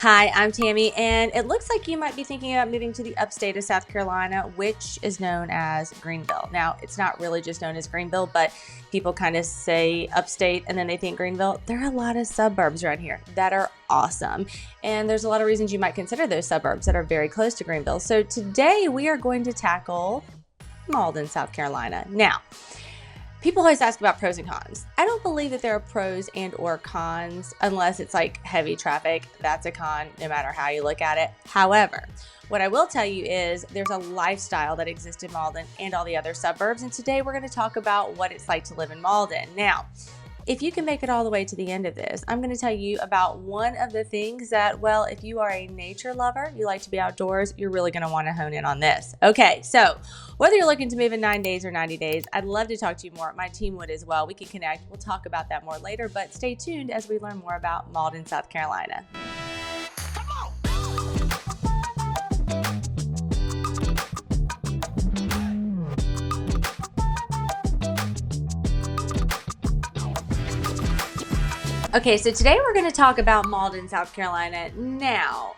Hi, I'm Tammy, and it looks like you might be thinking about moving to the upstate of South Carolina, which is known as Greenville. Now, it's not really just known as Greenville, but people kind of say upstate and then they think Greenville. There are a lot of suburbs around here that are awesome, and there's a lot of reasons you might consider those suburbs that are very close to Greenville. So today we are going to tackle Mauldin, South Carolina. Now, people always ask about pros and cons. I don't believe that there are pros and or cons unless it's like heavy traffic. That's a con no matter how you look at it. However, what I will tell you is there's a lifestyle that exists in Mauldin and all the other suburbs. And today we're going to talk about what it's like to live in Mauldin. Now, if you can make it all the way to the end of this, I'm going to tell you about one of the things that, well, if you are a nature lover, you like to be outdoors, you're really going to want to hone in on this. Okay, so whether you're looking to move in 9 days or 90 days, I'd love to talk to you more. My team would as well. We can connect. We'll talk about that more later, but stay tuned as we learn more about Mauldin, South Carolina. Okay, so today we're going to talk about Mauldin, South Carolina. Now,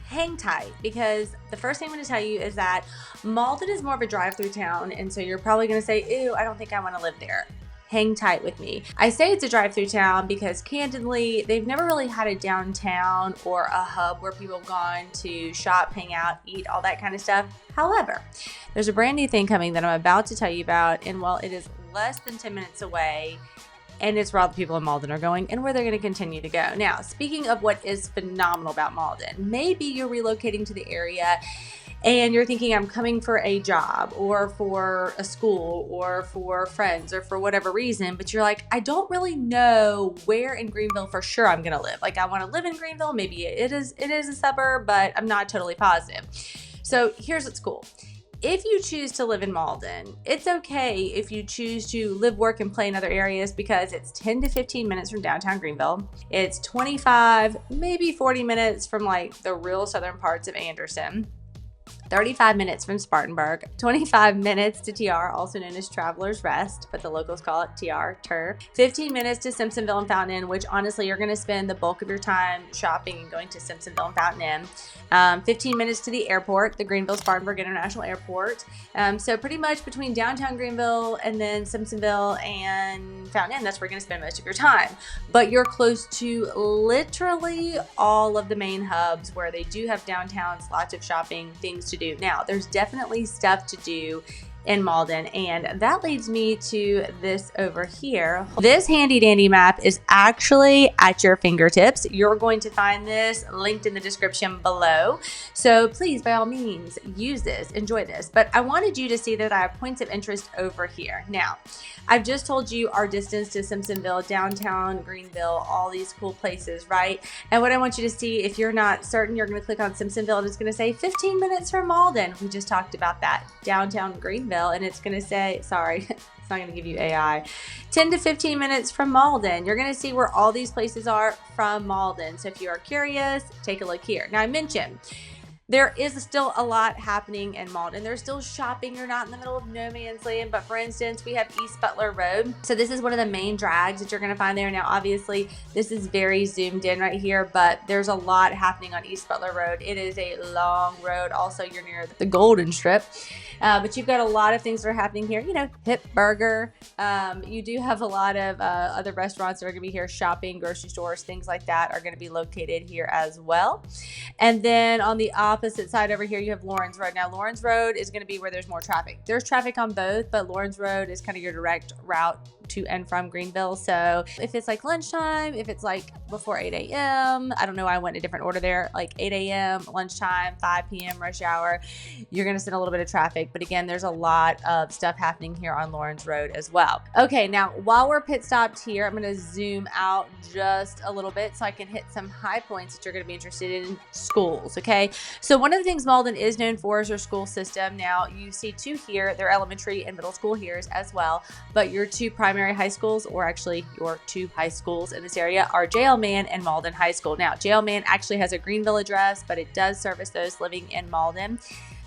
hang tight, because the first thing I'm going to tell you is that Mauldin is more of a drive-through town, and so you're probably going to say, ew, I don't think I want to live there. Hang tight with me. I say it's a drive-through town because candidly, they've never really had a downtown or a hub where people have gone to shop, hang out, eat, all that kind of stuff. However, there's a brand new thing coming that I'm about to tell you about, and while it is less than 10 minutes away, and it's where all the people in Mauldin are going and where they're going to continue to go. Now, speaking of what is phenomenal about Mauldin, maybe you're relocating to the area and you're thinking, I'm coming for a job or for a school or for friends or for whatever reason, but you're like, I don't really know where in Greenville for sure I'm going to live. Like, I want to live in Greenville. Maybe it is a suburb, but I'm not totally positive. So here's what's cool. If you choose to live in Mauldin, it's okay if you choose to live, work, and play in other areas because it's 10 to 15 minutes from downtown Greenville. It's 25, maybe 40 minutes from like the real southern parts of Anderson. 35 minutes from Spartanburg, 25 minutes to TR, also known as Traveler's Rest, but the locals call it TR, 15 minutes to Simpsonville and Fountain Inn, which honestly, you're going to spend the bulk of your time shopping and going to Simpsonville and Fountain Inn. 15 minutes to the airport, the Greenville Spartanburg International Airport. So pretty much between downtown Greenville and then Simpsonville and Fountain Inn, that's where you're going to spend most of your time. But you're close to literally all of the main hubs where they do have downtowns, lots of shopping, things to do. Now, there's definitely stuff to do in Mauldin, and that leads me to this over here. This handy dandy map is actually at your fingertips. You're going to find this linked in the description below. So please, by all means, use this, enjoy this. But I wanted you to see that I have points of interest over here. Now, I've just told you our distance to Simpsonville, downtown Greenville, all these cool places, right? And what I want you to see, if you're not certain, you're going to click on Simpsonville and it's going to say 15 minutes from Mauldin. We just talked about that. Downtown Greenville, and it's going to say, sorry, it's not going to give you AI, 10 to 15 minutes from Mauldin. You're going to see where all these places are from Mauldin. So if you are curious, take a look here. Now, I mentioned there is still a lot happening in Mauldin. There's still shopping. You're not in the middle of no man's land. But for instance, we have East Butler Road. So this is one of the main drags that you're going to find there. Now, obviously, this is very zoomed in right here, but there's a lot happening on East Butler Road. It is a long road. Also, you're near the Golden Strip. But you've got a lot of things that are happening here. You know, Hip Burger. You do have a lot of other restaurants that are going to be here. Shopping, grocery stores, things like that are going to be located here as well. And then on the opposite side over here, you have Lawrence Road. Now, Lawrence Road is going to be where there's more traffic. There's traffic on both, but Lawrence Road is kind of your direct route to and from Greenville. So if it's like lunchtime, if it's like before 8 a.m., I don't know, I went in a different order there, like 8 a.m., lunchtime, 5 p.m., rush hour, you're going to see a little bit of traffic. But again, there's a lot of stuff happening here on Lawrence Road as well. Okay, now while we're pit stopped here, I'm going to zoom out just a little bit so I can hit some high points that you're going to be interested in. Schools, okay? So one of the things Mauldin is known for is their school system. Now, you see two here, they're elementary and middle school here as well, but your two primary high schools, or actually your two high schools in this area, are J.L. Mann and Mauldin High School. Now, J.L. Mann actually has a Greenville address, but it does service those living in Mauldin.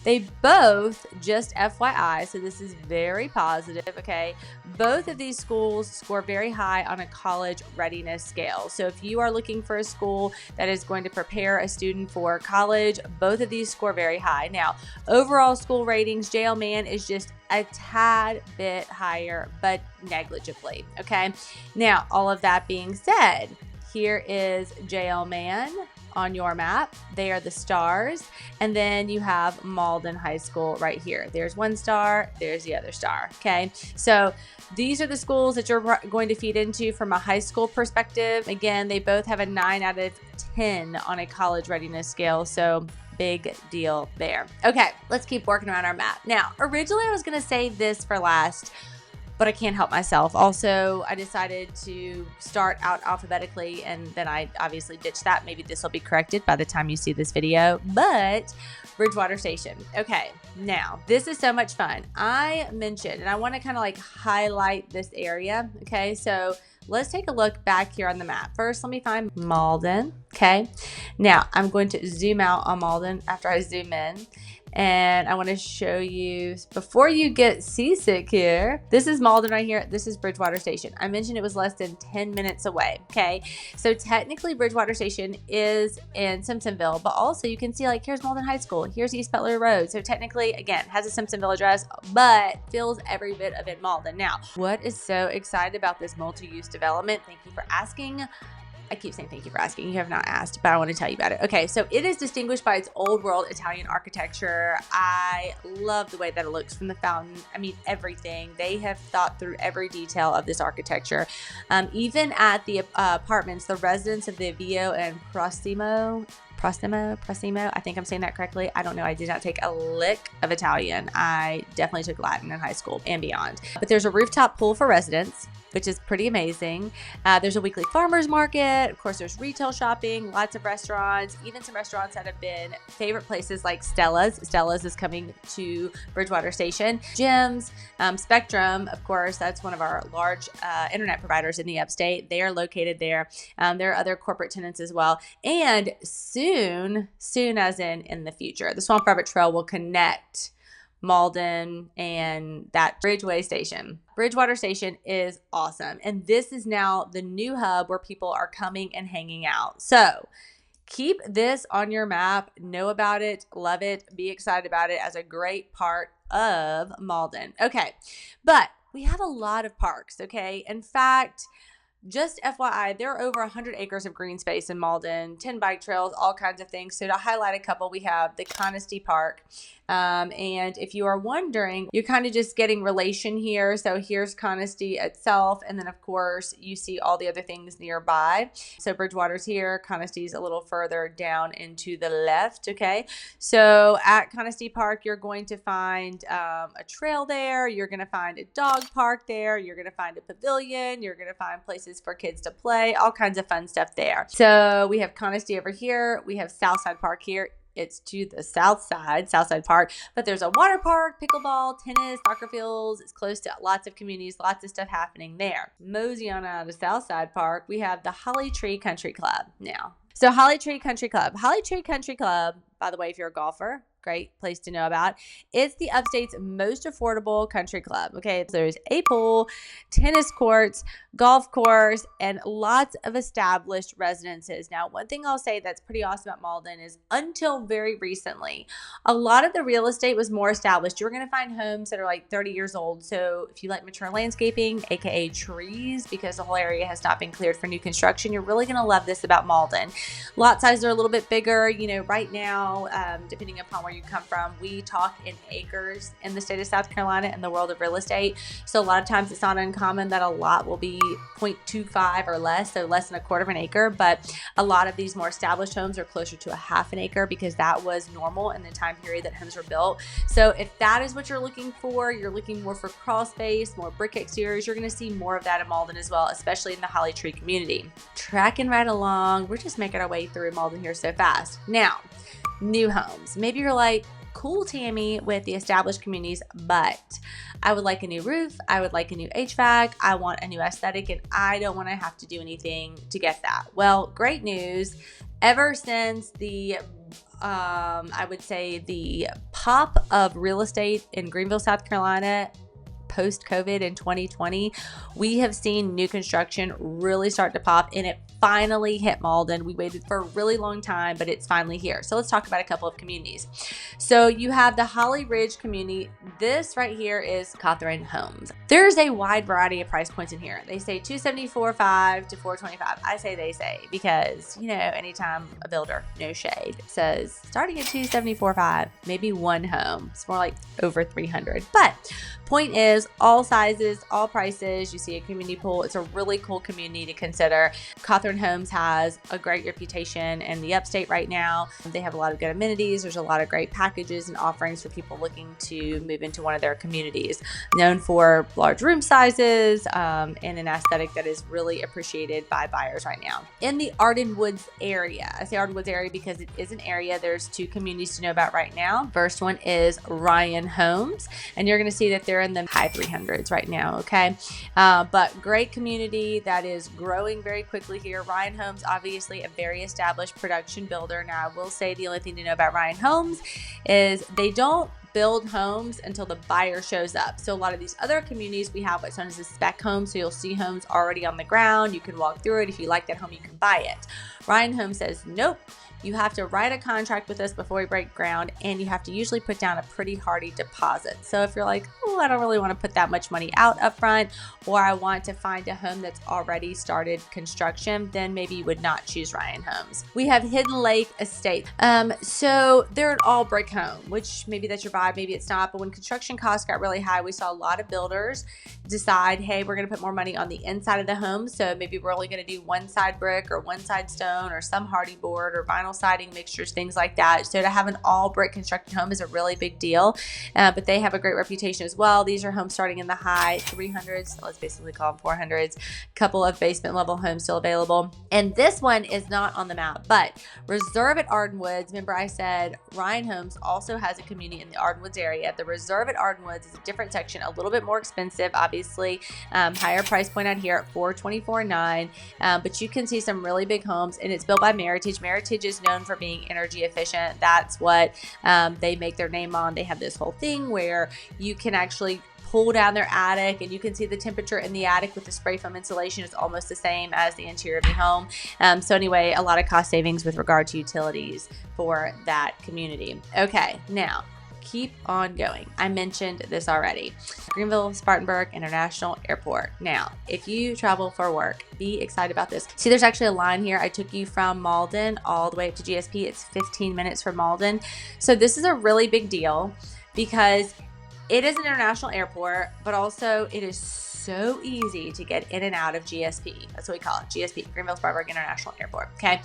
They both, just FYI, so this is very positive, okay? Both of these schools score very high on a college readiness scale. So if you are looking for a school that is going to prepare a student for college, both of these score very high. Now, overall school ratings, JL Man is just a tad bit higher, but negligibly, okay? Now, all of that being said, here is JL Man on your map. They are the stars. And then you have Mauldin High School right here. There's one star, there's the other star, okay? So these are the schools that you're going to feed into from a high school perspective. Again, they both have a 9 out of 10 on a college readiness scale. So big deal there. Okay, let's keep working around our map. Now, originally I was going to save this for last, but I can't help myself. Also, I decided to start out alphabetically, and then I obviously ditched that. Maybe this will be corrected by the time you see this video, but Bridgewater Station. Okay, now this is so much fun. I mentioned, and I want to kind of like highlight this area. Okay, so let's take a look back here on the map. First, let me find Mauldin. Okay, now I'm going to zoom out on Mauldin after I zoom in. And I want to show you, before you get seasick here, this is Mauldin right here. This is Bridgewater Station. I mentioned it was less than 10 minutes away, okay? So technically Bridgewater Station is in Simpsonville, but also you can see like here's Mauldin High School, here's East Butler Road. So technically, again, has a Simpsonville address, but feels every bit of it Mauldin. Now, what is so excited about this multi-use development? Thank you for asking. I keep saying thank you for asking. You have not asked, but I want to tell you about it. Okay, so it is distinguished by its old world Italian architecture. I love the way that it looks from the fountain. I mean, everything. They have thought through every detail of this architecture. Even at the apartments, the residents of the Vio and Prossimo, I think I'm saying that correctly. I don't know. I did not take a lick of Italian. I definitely took Latin in high school and beyond. But there's a rooftop pool for residents, which is pretty amazing. There's a weekly farmer's market. Of course, there's retail shopping, lots of restaurants, even some restaurants that have been favorite places like Stella's. Stella's is coming to Bridgewater Station. Gyms, Spectrum, of course, that's one of our large internet providers in the upstate. They are located there. There are other corporate tenants as well. And soon as in the future, the Swamp Rabbit Trail will connect Mauldin and that Bridgeway station. Bridgewater Station is awesome. And this is now the new hub where people are coming and hanging out. So keep this on your map, know about it, love it, be excited about it as a great part of Mauldin. Okay, but we have a lot of parks, okay? In fact, just FYI, there are over 100 acres of green space in Mauldin, 10 bike trails, all kinds of things. So to highlight a couple, we have the Conisty Park. And if you are wondering, you're kind of just getting relation here. So here's Conisty itself. And then, of course, you see all the other things nearby. So Bridgewater's here. Conisty's a little further down into the left, okay? So at Conisty Park, you're going to find a trail there. You're going to find a dog park there. You're going to find a pavilion. You're going to find places for kids to play, all kinds of fun stuff there. So we have Conisty over here. We have Southside Park here. It's to the Southside Park, but there's a water park, pickleball, tennis, soccer fields. It's close to lots of communities, lots of stuff happening there. Mosey on out of Southside Park, we have the Holly Tree Country Club now. So Holly Tree Country Club, by the way, if you're a golfer, great place to know about. It's the upstate's most affordable country club. Okay, so there's a pool, tennis courts, golf course, and lots of established residences. Now, one thing I'll say that's pretty awesome at Mauldin is until very recently, a lot of the real estate was more established. You're going to find homes that are like 30 years old. So if you like mature landscaping, aka trees, because the whole area has not been cleared for new construction, you're really going to love this about Mauldin. Lot sizes are a little bit bigger. You know, right now, depending upon where you come from, we talk in acres in the state of South Carolina in the world of real estate. So a lot of times it's not uncommon that a lot will be 0.25 or less, so less than a quarter of an acre. But a lot of these more established homes are closer to a half an acre because that was normal in the time period that homes were built. So if that is what you're looking for, you're looking more for crawl space, more brick exteriors, you're going to see more of that in Mauldin as well, especially in the Holly Tree community. Tracking right along, we're just making our way through Mauldin here so fast. Now, new homes. Maybe you're like, cool, Tammy, with the established communities, but I would like a new roof. I would like a new HVAC. I want a new aesthetic, and I don't want to have to do anything to get that. Well, great news. Ever since the I would say the pop of real estate in Greenville, South Carolina post-COVID in 2020, we have seen new construction really start to pop, and it finally hit Mauldin. We waited for a really long time, but it's finally here. So let's talk about a couple of communities. So you have the Holly Ridge community. This right here is Cawthorne Homes. There's a wide variety of price points in here. They say $274.5 to $425. I say they say because, you know, anytime a builder, no shade, says starting at $274.5, maybe one home. It's more like over $300. But point is, all sizes, all prices. You see a community pool. It's a really cool community to consider. Cawthorne Homes has a great reputation in the upstate right now. They have a lot of good amenities. There's a lot of great packages and offerings for people looking to move into one of their communities. Known for large room sizes and an aesthetic that is really appreciated by buyers right now. In the Arden Woods area, I say Arden Woods area because it is an area. There's two communities to know about right now. First one is Ryan Homes, and you're going to see that they're in the high 300s right now, okay? But great community that is growing very quickly here. Ryan Homes, obviously a very established production builder. Now, I will say the only thing to know about Ryan Homes is they don't build homes until the buyer shows up. So a lot of these other communities, we have what's known as a spec home. So you'll see homes already on the ground. You can walk through it. If you like that home, you can buy it. Ryan Homes says, nope. You have to write a contract with us before we break ground, and you have to usually put down a pretty hearty deposit. So if you're like, oh, I don't really want to put that much money out up front, or I want to find a home that's already started construction, then maybe you would not choose Ryan Homes. We have Hidden Lake Estate. So they're an all brick home, which maybe that's your vibe, maybe it's not. But when construction costs got really high, we saw a lot of builders decide, hey, we're going to put more money on the inside of the home. So maybe we're only going to do one side brick or one side stone or some hardy board or vinyl siding mixtures, things like that. So to have an all brick constructed home is a really big deal, but they have a great reputation as well. These are homes starting in the high 300s. So let's basically call them 400s. Couple of basement level homes still available. And this one is not on the map, but Reserve at Ardenwoods. Remember I said Ryan Homes also has a community in the Ardenwoods area. The Reserve at Ardenwoods is a different section, a little bit more expensive, obviously, higher price point out here at $424.9. But you can see some really big homes, and it's built by Meritage. Meritage is known for being energy efficient. That's what they make their name on. They have this whole thing where you can actually pull down their attic, and you can see the temperature in the attic with the spray foam insulation is almost the same as the interior of the home. So anyway, a lot of cost savings with regard to utilities for that community. Okay, now keep on going. I mentioned this already. Greenville Spartanburg International Airport. Now, if you travel for work, be excited about this. See, there's actually a line here. I took you from Mauldin all the way up to GSP. It's 15 minutes from Mauldin. So this is a really big deal because it is an international airport, but also it is so easy to get in and out of GSP. That's what we call it, GSP, Greenville Spartanburg International Airport, okay?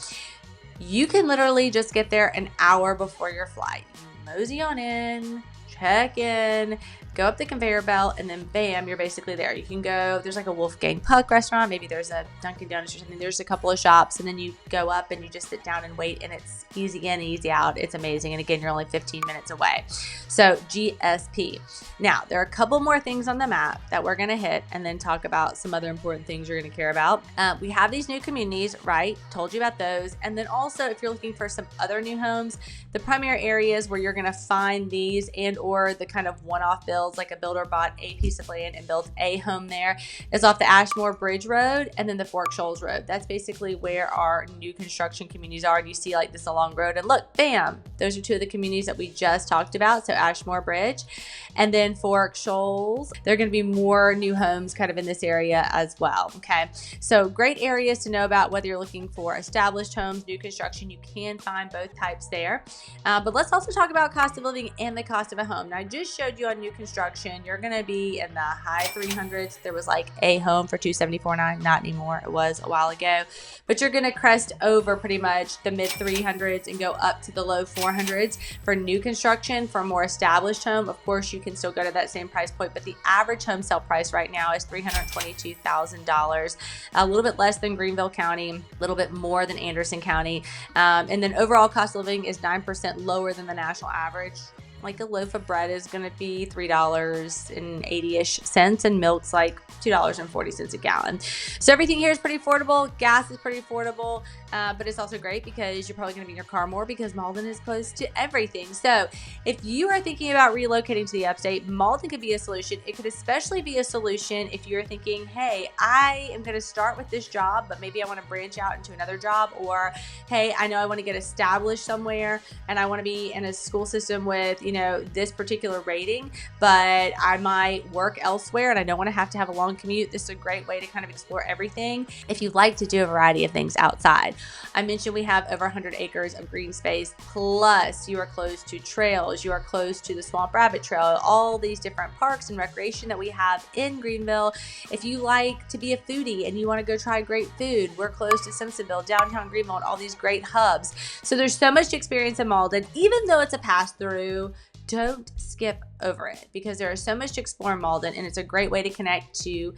You can literally just get there an hour before your flight. Mosey on in, check in, go up the conveyor belt, and then bam, you're basically there. You can go, there's like a Wolfgang Puck restaurant, maybe there's a Dunkin' Donuts or something. There's a couple of shops, and then you go up and you just sit down and wait, and it's easy in, easy out. It's amazing. And again, you're only 15 minutes away. So GSP. Now, there are a couple more things on the map that we're going to hit and then talk about some other important things you're going to care about. We have these new communities, right? Told you about those. And then also, if you're looking for some other new homes, the primary areas where you're going to find these and or the kind of one-off builds, like a builder bought a piece of land and built a home there, is off the Ashmore Bridge Road and then the Fork Shoals Road. That's basically where our new construction communities are. And you see like this along road, and look, bam, those are two of the communities that we just talked about. So Ashmore Bridge and then Fork Shoals. There are going to be more new homes kind of in this area as well. Okay, so great areas to know about whether you're looking for established homes, new construction. You can find both types there. But let's also talk about cost of living and the cost of a home. Now, I just showed you on new construction, you're going to be in the high 300s. There was like a home for $274.9, not anymore. It was a while ago, but you're going to crest over pretty much the mid 300s and go up to the low 400s for new construction. For a more established home, of course, you can still go to that same price point, but the average home sale price right now is $322,000, a little bit less than Greenville County, a little bit more than Anderson County. And then overall cost of living is 9% lower than the national average. Like a loaf of bread is going to be $3.80-ish, and milk's like $2.40 a gallon. So everything here is pretty affordable. Gas is pretty affordable, but it's also great because you're probably going to be in your car more because Mauldin is close to everything. So if you are thinking about relocating to the upstate, Mauldin could be a solution. It could especially be a solution if you're thinking, hey, I am going to start with this job, but maybe I want to branch out into another job, or hey, I know I want to get established somewhere and I want to be in a school system with, you know, this particular rating, but I might work elsewhere and I don't want to have a long commute. This is a great way to kind of explore everything if you like to do a variety of things outside. I mentioned we have over 100 acres of green space, plus you are close to trails, you are close to the Swamp Rabbit Trail, all these different parks and recreation that we have in Greenville. If you like to be a foodie and you want to go try great food, we're close to Simpsonville, downtown Greenville, and all these great hubs. So there's so much to experience in Mauldin. Even though it's a pass through, don't skip over it because there is so much to explore in Mauldin, and it's a great way to connect to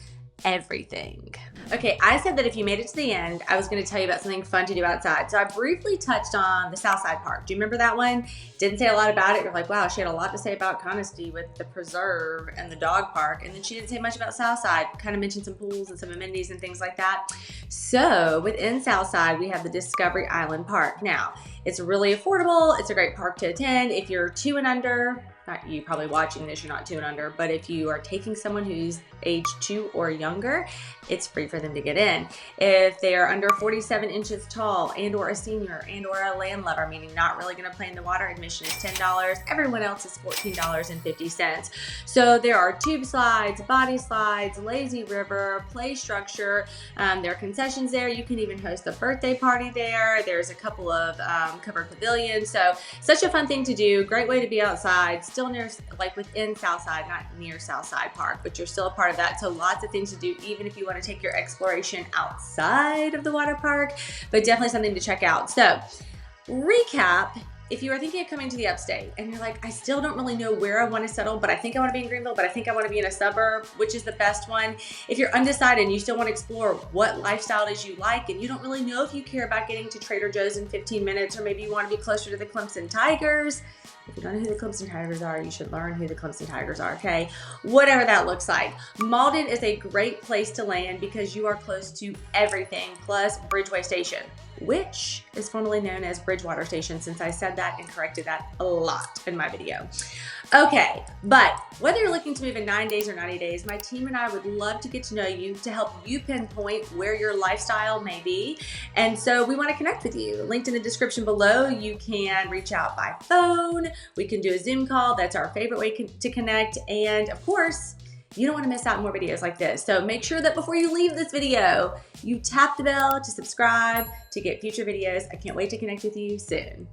everything. Okay, I said that if you made it to the end, I was going to tell you about something fun to do outside. So I briefly touched on the Southside Park. Do you remember that one? Didn't say a lot about it. You're like, wow, she had a lot to say about Conisty with the preserve and the dog park. And then she didn't say much about Southside. Kind of mentioned some pools and some amenities and things like that. So within Southside, we have the Discovery Island Park. Now, it's really affordable. It's a great park to attend. If you're 2 and under, not you probably watching this, you're not 2 and under, but if you are taking someone who's age 2 or younger, it's free for them to get in. If they are under 47 inches tall and or a senior and or a landlubber, meaning not really going to play in the water, admission is $10. Everyone else is $14.50. So there are tube slides, body slides, lazy river, play structure. There are concessions there. You can even host a birthday party there. There's a couple of covered pavilions. So such a fun thing to do. Great way to be outside. Still near, like within Southside, not near Southside Park, but you're still a part of that. So lots of things to do, even if you want to take your exploration outside of the water park, but definitely something to check out. So recap, if you are thinking of coming to the upstate and you're like, I still don't really know where I want to settle, but I think I want to be in Greenville, but I think I want to be in a suburb, which is the best one. If you're undecided and you still want to explore what lifestyle it is you like, and you don't really know if you care about getting to Trader Joe's in 15 minutes, or maybe you want to be closer to the Clemson Tigers. If you don't know who the Clemson Tigers are, you should learn who the Clemson Tigers are, okay? Whatever that looks like. Mauldin is a great place to land because you are close to everything, plus Bridgeway Station, which is formerly known as Bridgewater Station, since I said that and corrected that a lot in my video. Okay, but whether you're looking to move in 9 days or 90 days, my team and I would love to get to know you to help you pinpoint where your lifestyle may be. And so we want to connect with you. Linked in the description below, you can reach out by phone. We can do a Zoom call. That's our favorite way to connect. And of course, you don't want to miss out on more videos like this. So make sure that before you leave this video, you tap the bell to subscribe to get future videos. I can't wait to connect with you soon.